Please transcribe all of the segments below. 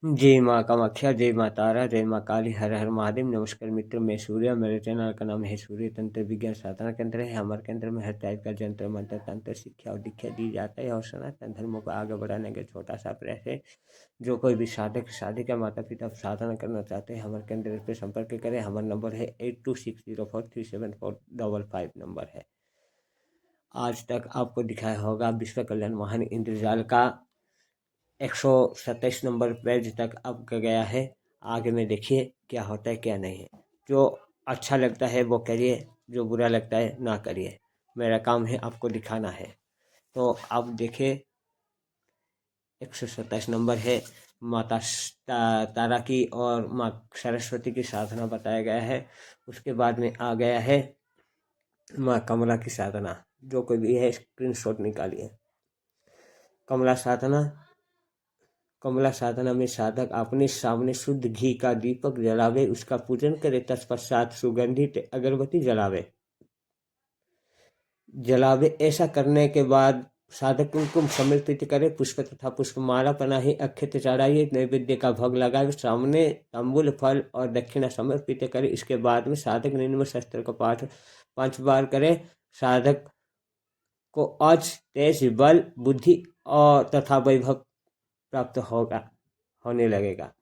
जय माँ कामाख्या, जय माँ तारा, जय माँ काली, हर हर महादेव। नमस्कार मित्र, मैं सूर्य, मेरे चैनल का नाम है सूर्य तंत्र विज्ञान साधना केंद्र है। हमारे केंद्र में हर टाइप का जंत्र मंत्र तंत्र शिक्षा और दीक्षा दी जाता है और सनातन धर्मों को आगे बढ़ाने का छोटा सा प्रयास है। जो कोई भी साधक साधिका माता पिता साधना करना चाहते हैं हमारे केंद्र पर संपर्क करें। हमारा नंबर है 8260437455 नंबर है। आज तक आपको दिखाया होगा विश्व कल्याण महान इंद्रजाल का 127 नंबर पेज तक अब गया है। आगे में देखिए क्या होता है क्या नहीं है। जो अच्छा लगता है वो करिए, जो बुरा लगता है ना करिए। मेरा काम है आपको दिखाना है। तो आप देखिए 127 नंबर है। माता तारा की और माँ सरस्वती की साधना बताया गया है। उसके बाद में आ गया है माँ कमला की साधना। जो कोई भी है स्क्रीनशॉट निकालिए। कमला साधना। कमला साधना में साधक अपने सामने शुद्ध घी का दीपक जलावे, उसका पूजन करे, तत्पश्चात सुगंधित अगरबत्ती जलावे। ऐसा करने के बाद साधक उनको समर्पित करे, पुष्प तथा पुष्पमाला पहनाई, अक्षत चढ़ाइए, नैवेद्य का भोग लगाए, सामने तांबूल फल और दक्षिणा समर्पित करे। इसके बाद में साधक निम्न शस्त्र का पाठ 5 बार करे। साधक को आज तेज बल बुद्धि और तथा वैभव प्राप्त होने लगेगा।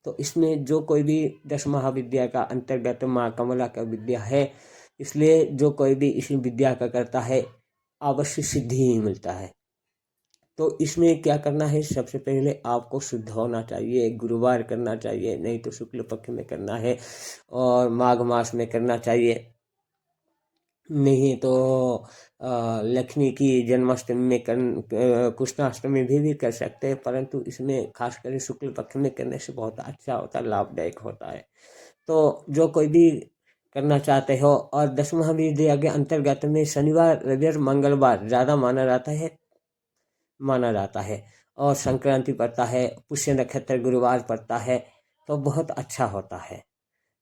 तो इसमें जो कोई भी 10 महाविद्या का अंतर्गत माँ कमला का विद्या है, इसलिए जो कोई भी इस विद्या का करता है अवश्य सिद्धि ही मिलता है। तो इसमें क्या करना है, सबसे पहले आपको शुद्ध होना चाहिए। गुरुवार करना चाहिए, नहीं तो शुक्ल पक्ष में करना है और माघ मास में करना चाहिए। नहीं तो लक्ष्मी की जन्माष्टमी में कृष्णाष्टमी भी कर सकते हैं, परंतु इसमें खासकर शुक्ल पक्ष में करने से बहुत अच्छा होता है, लाभदायक होता है। तो जो कोई भी करना चाहते हो। और 10 महाविद्या के अंतर्गत में शनिवार रविवार मंगलवार ज़्यादा माना जाता है और संक्रांति पड़ता है, पुष्य नक्षत्र गुरुवार पड़ता है, तो बहुत अच्छा होता है।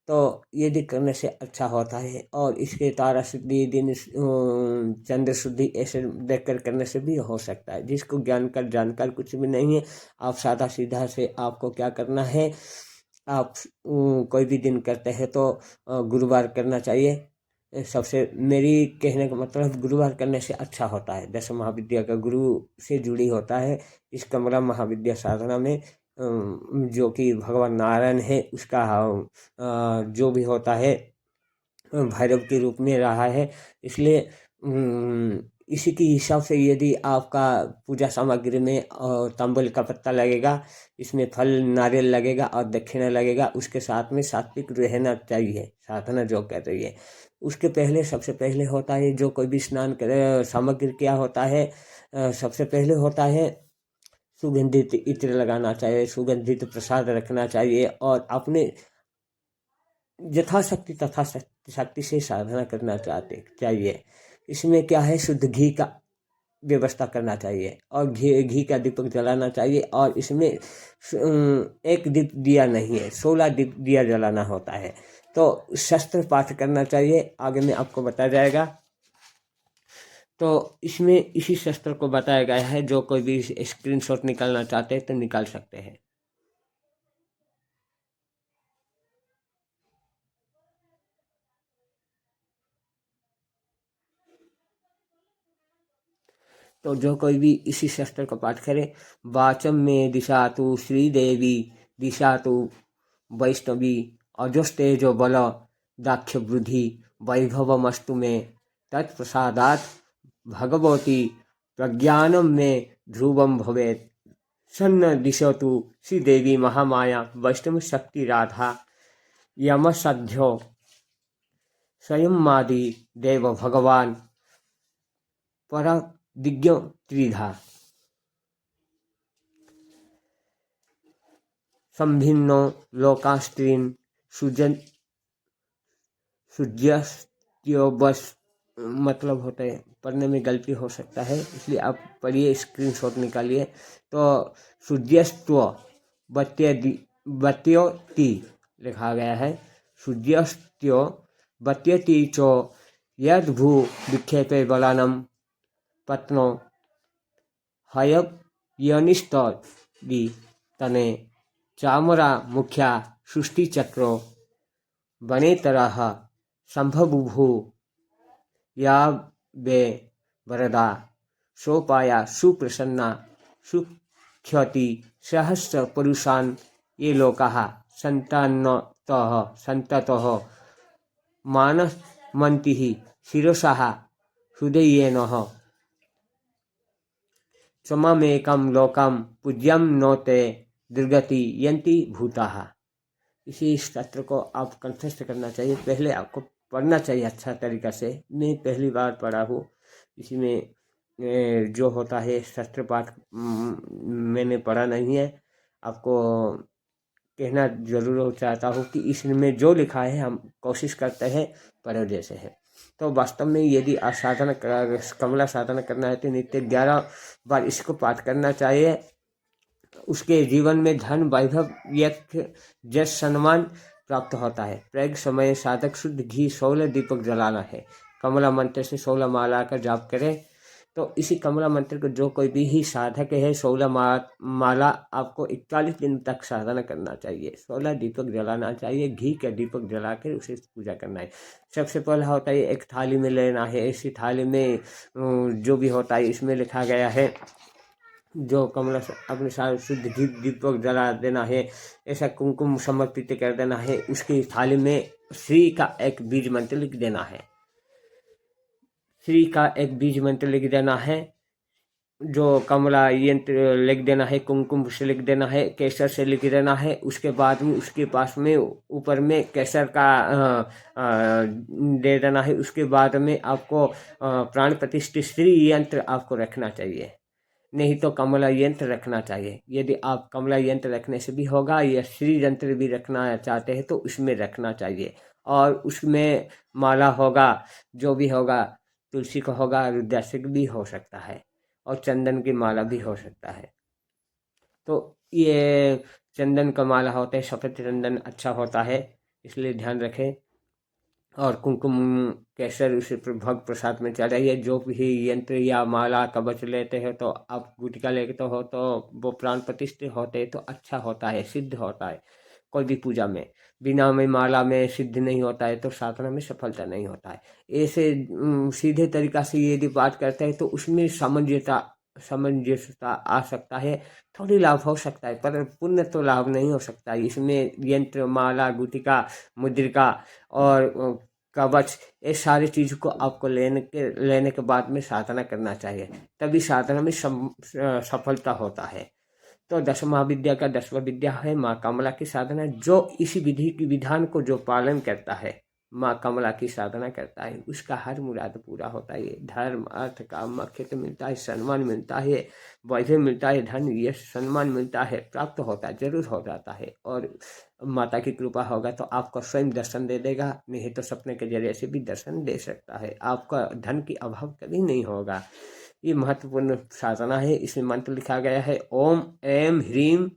तो यदि करने से अच्छा होता है। और इसके तारा शुद्धि दिन चंद्र शुद्धि ऐसे देखकर करने से भी हो सकता है। जिसको जानकर कुछ भी नहीं है, आप सादा सीधा से आपको क्या करना है, आप कोई भी दिन करते हैं तो गुरुवार करना चाहिए। सबसे मेरी कहने का मतलब गुरुवार करने से अच्छा होता है। 10 महाविद्या का गुरु से जुड़ी होता है। इस कमला महाविद्या साधना में जो कि भगवान नारायण है, उसका जो भी होता है भैरव के रूप में रहा है। इसलिए इसी के हिसाब से यदि आपका पूजा सामग्री में तांबुल का पत्ता लगेगा, इसमें फल नारियल लगेगा और दक्षिणा लगेगा, उसके साथ में सात्विक रहना चाहिए। साधना जो कर रही है उसके पहले सबसे पहले होता है, जो कोई भी स्नान करे सामग्री क्या होता है, सबसे पहले होता है सुगंधित इत्र लगाना चाहिए, सुगंधित प्रसाद रखना चाहिए और अपने यथाशक्ति तथा शक्ति से साधना करना चाहिए। इसमें क्या है, शुद्ध घी का व्यवस्था करना चाहिए और घी का दीपक जलाना चाहिए। और इसमें एक दीप दिया नहीं है, 16 दीप दिया जलाना होता है। तो शस्त्र पाठ करना चाहिए, आगे में आपको बताया जाएगा। तो इसमें इसी शस्त्र को बताया गया है। जो कोई भी स्क्रीनशॉट निकालना चाहते हैं तो निकाल सकते हैं। तो जो कोई भी इसी शस्त्र का पाठ करे, वाचम में दिशा तु श्रीदेवी, दिशा तु वैष्णवी, अजस्तेजो बल दाक्ष वृद्धि, वैभवमस्तु में तत्प्रसादात भगवती प्रज्ञानम में ध्रुवम भवेत्। सन्न दिशतु श्रीदेवी महामाया वैष्णव शक्ति राधा, यमसध्यो स्वयं मादि देव भगवान पर दिग्गो त्रिधा, संभिन्नो लोकास्त्रीन सुजन सुज्यस्त्योबस। मतलब होता है, पढ़ने में गलती हो सकता है, इसलिए आप पढ़िए, स्क्रीनशॉट निकालिए। तो सूर्यस्त्व बत्योति लिखा गया है। सूर्यस्त्यो बत्यति चो यद भू विक्षेपे बलानम पत्नो हयब यनिस्तौदी तने चामरा मुख्या सृष्टि चक्रो बने तरह संभवुभु या बे वरदा सोपाया सुप्रसन्ना सुख्यति सहस्र पुरुषान ये लोकाः संततः मानमन्तिः शिरसः हृदयेनः स्वममेकं लोकं पूज्यं नो ते दुर्गति यन्ति भूताः। इसी सत्र को आप कंठस्थ करना चाहिए, पहले आपको पढ़ना चाहिए अच्छा तरीक़ा से। मैं पहली बार पढ़ा हूँ, इसी में जो होता है शस्त्र पाठ मैंने पढ़ा नहीं है। आपको कहना ज़रूर चाहता हूँ कि इसमें जो लिखा है हम कोशिश करते हैं पढ़े जैसे है। तो वास्तव में यदि साधना कमला साधना करना है तो नित्य 11 बार इसको पाठ करना चाहिए। उसके जीवन में धन वैभव यश जस सम्मान प्राप्त होता है। प्रयोग समय साधक शुद्ध घी 16 दीपक जलाना है। कमला मंत्र से 16 माला का जाप करें। तो इसी कमला मंत्र को जो कोई भी ही साधक है 16 माला आपको 41 दिन तक साधना करना चाहिए। 16 दीपक जलाना चाहिए, घी का दीपक जला कर उसे पूजा करना है। सबसे पहला होता है एक थाली में लेना है। इसी थाली में जो भी होता है इसमें लिखा गया है जो कमला अपने साथ शुद्ध घी दीपक जला देना है, ऐसा कुमकुम समर्पित कर देना है। उसकी थाली में श्री का एक बीज मंत्र लिख देना है। श्री का एक बीज मंत्र लिख देना है, जो कमला यंत्र लिख देना है, कुमकुम से लिख देना है, केसर से लिख देना है। उसके बाद में उसके पास में ऊपर में केसर का दे देना है। उसके बाद में आपको प्राण प्रतिष्ठित श्री यंत्र आपको रखना चाहिए, नहीं तो कमला यंत्र रखना चाहिए। यदि आप कमला यंत्र रखने से भी होगा या श्री यंत्र भी रखना चाहते हैं तो उसमें रखना चाहिए। और उसमें माला होगा, जो भी होगा, तुलसी का होगा, रुद्राक्ष भी हो सकता है और चंदन की माला भी हो सकता है। तो ये चंदन का माला होता है, सफ़ेद चंदन अच्छा होता है, इसलिए ध्यान रखें। और कुमकुम केसर उसे भोग प्रसाद में चढ़ाइए। जो भी यंत्र या माला कवच लेते हैं तो आप गुटिका लेते हो तो वो प्राण प्रतिष्ठित होते हैं तो अच्छा होता है, सिद्ध होता है। कोई भी पूजा में बिना में माला में सिद्ध नहीं होता है तो साधना में सफलता नहीं होता है। ऐसे सीधे तरीक़ा से यदि पाठ करते हैं तो उसमें सामंजस्यता आ सकता है, थोड़ी लाभ हो सकता है, पर पुण्य तो लाभ नहीं हो सकता है। इसमें यंत्र, माला, गुटिका, मुद्रिका और कवच, ये सारी चीज़ को आपको लेने के बाद में साधना करना चाहिए, तभी साधना में सफलता होता है। तो 10 महाविद्या का 10वां विद्या है माँ कमला की साधना। जो इसी विधि की विधान को जो पालन करता है, माँ कमला की साधना करता है, उसका हर मुराद पूरा होता है। धर्म, अर्थ, काम, मोक्ष मिलता है, सम्मान मिलता है, वैभव मिलता है, धन, यश, सम्मान मिलता है, प्राप्त होता है, जरूर हो जाता है। और माता की कृपा होगा तो आपको स्वयं दर्शन दे देगा, नहीं तो सपने के जरिए से भी दर्शन दे सकता है। आपका धन की अभाव कभी नहीं होगा। ये महत्वपूर्ण साधना है। इसमें मंत्र लिखा गया है ओम ऐं ह्रीं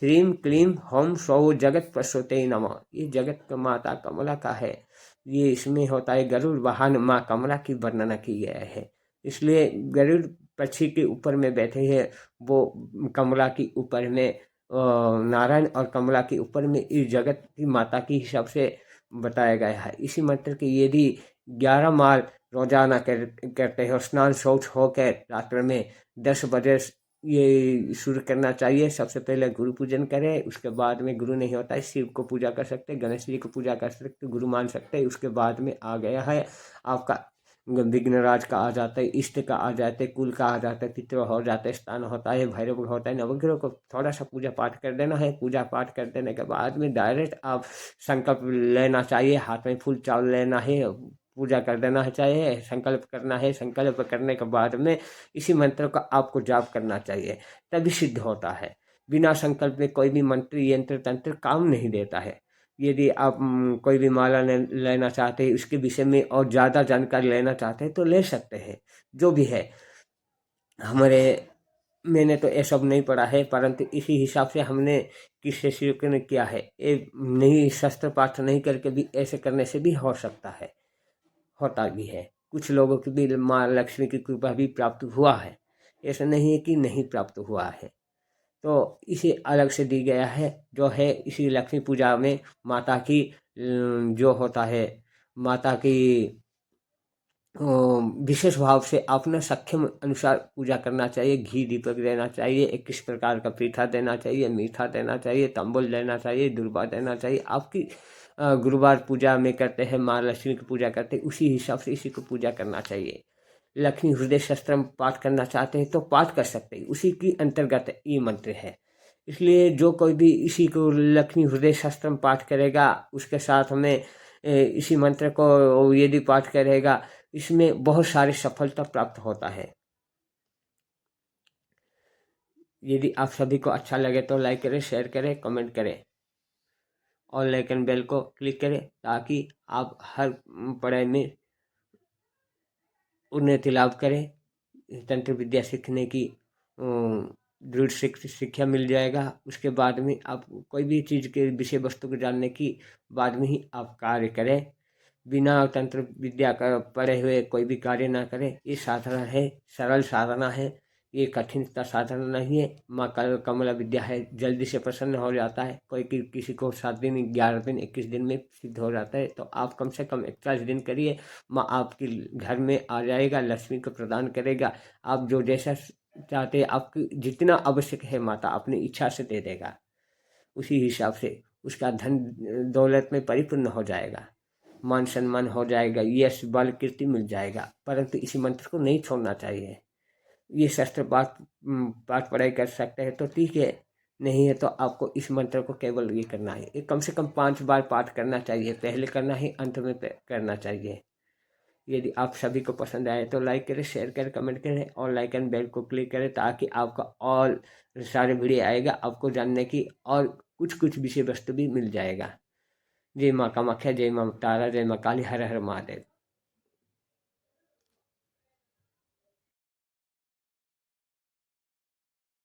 श्रीं क्लीं हौं सौः जगत पशुते नमः। ये जगत का माता कमला का है। ये इसमें होता है गरुड़ वाहन माँ कमला की वर्णना की गया है। इसलिए गरुड़ पक्षी के ऊपर में बैठे हैं, वो कमला की ऊपर में नारायण और कमला के ऊपर में इस जगत की माता की हिसाब से बताया गया है। इसी मंत्र के यदि 11 माल रोजाना करते हो, स्नान शौच होकर रात्र में 10 बजे ये शुरू करना चाहिए। सबसे पहले गुरु पूजन करें, उसके बाद में गुरु नहीं होता है शिव को पूजा कर सकते, गणेश जी को पूजा कर सकते, गुरु मान सकते हैं। उसके बाद में आ गया है आपका विघ्नराज का आ जाता है, इष्ट का आ जाता है, कुल का आ जाता है, पितृ हो जाता है, स्थान होता है, भैरव होता है। नवग्रह को थोड़ा सा पूजा पाठ कर देना है। पूजा पाठ कर देने के बाद में डायरेक्ट आप संकल्प लेना चाहिए, हाथ में फूल चावल लेना है, पूजा कर देना है, चाहिए संकल्प करना है। संकल्प करने के बाद में इसी मंत्र का आपको जाप करना चाहिए, तभी सिद्ध होता है। बिना संकल्प में कोई भी मंत्र, यंत्र, तंत्र काम नहीं देता है। यदि आप कोई भी माला लेना चाहते हैं, उसके विषय में और ज़्यादा जानकारी लेना चाहते हैं तो ले सकते हैं। जो भी है मैंने तो ये सब नहीं पढ़ा है, परंतु इसी हिसाब से हमने किससे शुरू किया है। ये नहीं, शस्त्र पाठ नहीं करके भी ऐसे करने से भी हो सकता है, होता भी है। कुछ लोगों की भी माँ लक्ष्मी की कृपा भी प्राप्त हुआ है, ऐसा नहीं है कि नहीं प्राप्त हुआ है। तो इसे अलग से दी गया है, जो है इसी लक्ष्मी पूजा में माता की जो होता है माता की विशेष भाव से अपना सक्षम अनुसार पूजा करना चाहिए। घी दीपक देना चाहिए, 21 प्रकार का पीठा देना चाहिए, मीठा देना चाहिए, तंबुल देना चाहिए, दुर्वा देना चाहिए। आपकी गुरुवार पूजा में करते हैं, माँ लक्ष्मी की पूजा करते हैं, उसी हिसाब से इसी को पूजा करना चाहिए। लक्ष्मी हृदय शस्त्रम पाठ करना चाहते हैं तो पाठ कर सकते हैं, उसी की अंतर्गत ये मंत्र है। इसलिए जो कोई भी इसी को लक्ष्मी हृदय शस्त्रम पाठ करेगा, उसके साथ में इसी मंत्र को यदि पाठ करेगा, इसमें बहुत सारी सफलता प्राप्त होता है। यदि आप सभी को अच्छा लगे तो लाइक करें, शेयर करें, कमेंट करें और लाइकन बेल को क्लिक करें, ताकि आप हर पढ़ाई में उन्नति लाभ करें। तंत्र विद्या सीखने की दृढ़ शिक्षा मिल जाएगा। उसके बाद में आप कोई भी चीज़ के विषय वस्तु को जानने की बाद में ही आप कार्य करें। बिना तंत्र विद्या का पढ़े हुए कोई भी कार्य ना करें। ये साधना है, सरल साधना है, ये कठिनता साधना नहीं है। माँ कमला विद्या है, जल्दी से प्रसन्न हो जाता है। कोई किसी को 7 दिन, 11 दिन, 21 दिन में सिद्ध हो जाता है। तो आप कम से कम 41 दिन करिए, माँ आपके घर में आ जाएगा, लक्ष्मी को प्रदान करेगा। आप जो जैसा चाहते हैं, आपकी जितना आवश्यक है माता अपनी इच्छा से दे देगा। उसी हिसाब से उसका धन दौलत में परिपूर्ण हो जाएगा, मान सम्मान हो जाएगा, यश बल कीर्ति मिल जाएगा। परंतु इसी मंत्र को नहीं छोड़ना चाहिए। ये शस्त्र पाठ पढ़ाई कर सकते हैं तो ठीक है, नहीं है तो आपको इस मंत्र को केवल ये करना है। ये कम से कम 5 बार पाठ करना चाहिए, पहले करना ही, अंत में करना चाहिए। यदि आप सभी को पसंद आए तो लाइक करें, शेयर करें, कमेंट करें और लाइक एंड बेल को क्लिक करें, ताकि आपका और सारे वीडियो आएगा आपको जानने की, और कुछ कुछ विषय वस्तु भी मिल जाएगा। जय माँ कामाख्या, जय माँ तारा, जय माँ काली, हर हर महादेव।